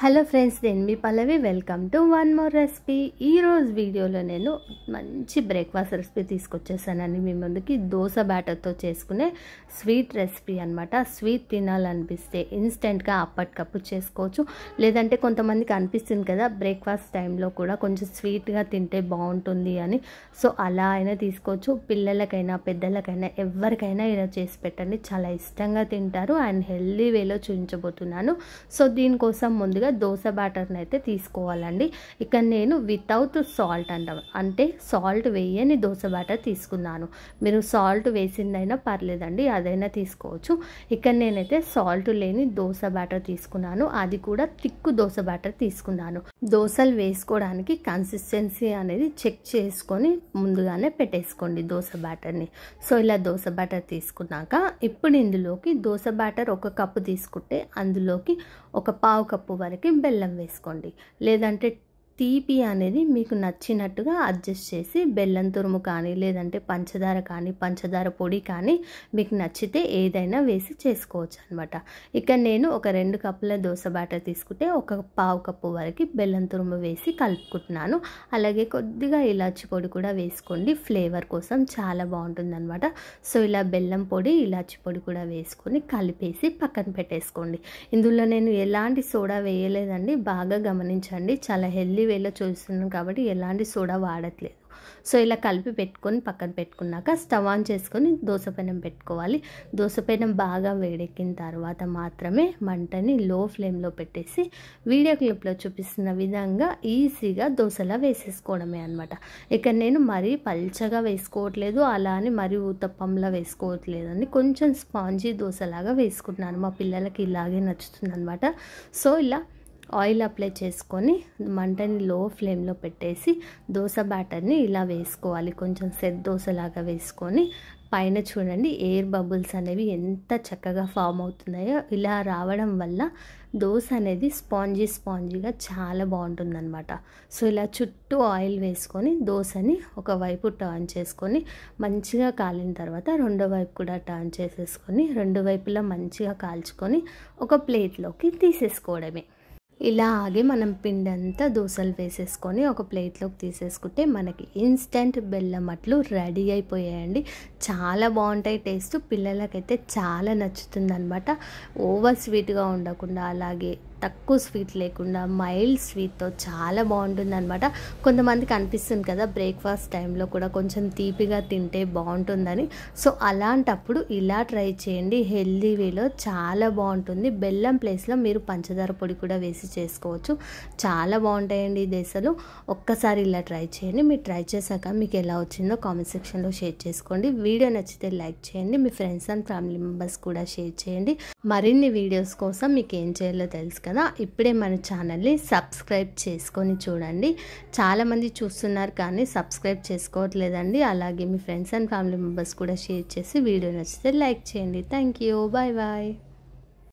Hello friends, నేను మీ Pallavi. Welcome to one more recipe. ఈరోజు వీడియోలో నేను మంచి బ్రేక్ఫాస్ట్ రెసిపీ తీసుకొచ్చేసానండి మీ ముందుకి. దోశ బ్యాటర్తో చేసుకునే స్వీట్ రెసిపీ అనమాట. స్వీట్ తినాలనిపిస్తే ఇన్స్టెంట్గా అప్పటికప్పుడు చేసుకోవచ్చు. లేదంటే కొంతమందికి అనిపిస్తుంది కదా, బ్రేక్ఫాస్ట్ టైంలో కూడా కొంచెం స్వీట్గా తింటే బాగుంటుంది అని. సో అలా అయినా తీసుకోవచ్చు. పిల్లలకైనా పెద్దలకైనా ఎవరికైనా ఇలా చేసి పెట్టండి, చాలా ఇష్టంగా తింటారు. అండ్ హెల్దీ వేలో చూపించబోతున్నాను. సో దీనికోసం ముందుగా దోశ బ్యాటర్ని అయితే తీసుకోవాలండి. ఇక్కడ నేను వితౌట్ సాల్ట్ అంటే సాల్ట్ వేయని దోశ బ్యాటర్ తీసుకున్నాను. మీరు సాల్ట్ వేసిందైనా పర్లేదండి, అదైనా తీసుకోవచ్చు. ఇక్కడ నేనైతే సాల్ట్ లేని దోశ బ్యాటర్ తీసుకున్నాను. అది కూడా తిక్కు దోశ బ్యాటర్ తీసుకున్నాను. దోశలు వేసుకోవడానికి కన్సిస్టెన్సీ అనేది చెక్ చేసుకొని ముందుగానే పెట్టేసుకోండి దోశ బ్యాటర్ని. సో ఇలా దోశ బ్యాటర్ తీసుకున్నాక ఇప్పుడు ఇందులోకి దోశ బ్యాటర్ ఒక కప్పు తీసుకుంటే అందులోకి ఒక పావు కప్పు వరకు బెల్లం వేసుకోండి. లేదంటే తీపి అనేది మీకు నచ్చినట్టుగా అడ్జస్ట్ చేసి బెల్లం తురుము కానీ లేదంటే పంచదార కానీ పంచదార పొడి కానీ మీకు నచ్చితే ఏదైనా వేసి చేసుకోవచ్చు అనమాట. ఇక నేను ఒక 2 కప్పుల దోశ బ్యాటర్ తీసుకుంటే ఒక పావు కప్పు వరకు బెల్లం తురుము వేసి కలుపుకుంటున్నాను. అలాగే కొద్దిగా ఇలాచి పొడి కూడా వేసుకోండి, ఫ్లేవర్ కోసం చాలా బాగుంటుంది అనమాట. సో ఇలా బెల్లం పొడి ఇలాచి పొడి కూడా వేసుకొని కలిపేసి పక్కన పెట్టేసుకోండి. ఇందులో నేను ఎలాంటి సోడా వేయలేదండి, బాగా గమనించండి. చాలా హెల్దీ వేలో చూస్తున్నాను కాబట్టి ఎలాంటి సోడా వాడట్లేదు. సో ఇలా కలిపి పెట్టుకొని పక్కన పెట్టుకున్నాక స్టవ్ ఆన్ చేసుకొని దోసపెనం పెట్టుకోవాలి. దోసపెనం బాగా వేడెక్కిన తర్వాత మాత్రమే మంటని లో ఫ్లేమ్లో పెట్టేసి వీడియో క్లిప్లో చూపిస్తున్న విధంగా ఈజీగా దోశలా వేసేసుకోవడమే అనమాట. ఇక నేను మరీ పల్చగా వేసుకోవట్లేదు, అలా అని మరీ ఊతప్పంలా వేసుకోవట్లేదు అండి. కొంచెం స్పాంజీ దోశలాగా వేసుకుంటున్నాను. మా పిల్లలకి ఇలాగే నచ్చుతుంది అనమాట. సో ఇలా ఆయిల్ అప్లై చేసుకొని మంటని లో ఫ్లేమ్లో పెట్టేసి దోశ బ్యాటర్ని ఇలా వేసుకోవాలి. కొంచెం సెట్ దోశలాగా వేసుకొని పైన చూడండి ఎయిర్ బబుల్స్ అనేవి ఎంత చక్కగా ఫామ్ అవుతున్నాయో. ఇలా రావడం వల్ల దోశ అనేది స్పాంజీగా చాలా బాగుంటుందన్నమాట. సో ఇలా చుట్టూ ఆయిల్ వేసుకొని దోశని ఒకవైపు టర్న్ చేసుకొని మంచిగా కాలిన తర్వాత రెండో వైపు కూడా టర్న్ చేసేసుకొని రెండు వైపులా మంచిగా కాల్చుకొని ఒక ప్లేట్లోకి తీసేసుకోవడమే. ఇలాగే మనం పిండి అంతా దోశలు వేసేసుకొని ఒక ప్లేట్లోకి తీసేసుకుంటే మనకి ఇన్స్టెంట్ బెల్లం అట్లు రెడీ అయిపోయాయండి. చాలా బాగుంటాయి టేస్ట్. పిల్లలకైతే చాలా నచ్చుతుంది అనమాట. ఓవర్ స్వీట్గా ఉండకుండా అలాగే తక్కువ స్వీట్ లేకుండా మైల్డ్ స్వీట్తో చాలా బాగుంటుంది అనమాట. కొంతమందికి అనిపిస్తుంది కదా, బ్రేక్ఫాస్ట్ టైంలో కూడా కొంచెం తీపిగా తింటే బాగుంటుందని. సో అలాంటప్పుడు ఇలా ట్రై చేయండి, హెల్దీ వేలో చాలా బాగుంటుంది. బెల్లం ప్లేస్లో మీరు పంచదార పొడి కూడా వేసి చేసుకోవచ్చు. చాలా బాగుంటాయండి ఈ దోశలు. ఒక్కసారి ఇలా ట్రై చేయండి. మీరు ట్రై చేశాక మీకు ఎలా వచ్చిందో కామెంట్ సెక్షన్లో షేర్ చేసుకోండి. వీడియో నచ్చితే లైక్ చేయండి, మీ ఫ్రెండ్స్ అండ్ ఫ్యామిలీ మెంబర్స్ కూడా షేర్ చేయండి. మరిన్ని వీడియోస్ కోసం మీకు ఏం చేయాలో తెలుసు కదా, ఇప్పుడే మన ఛానల్ని సబ్స్క్రైబ్ చేసుకొని చూడండి. చాలామంది చూస్తున్నారు కానీ సబ్స్క్రైబ్ చేసుకోవట్లేదండి. అలాగే మీ ఫ్రెండ్స్ అండ్ ఫ్యామిలీ మెంబర్స్ కూడా షేర్ చేసి వీడియో నచ్చితే లైక్ చేయండి. Thank you. Bye bye.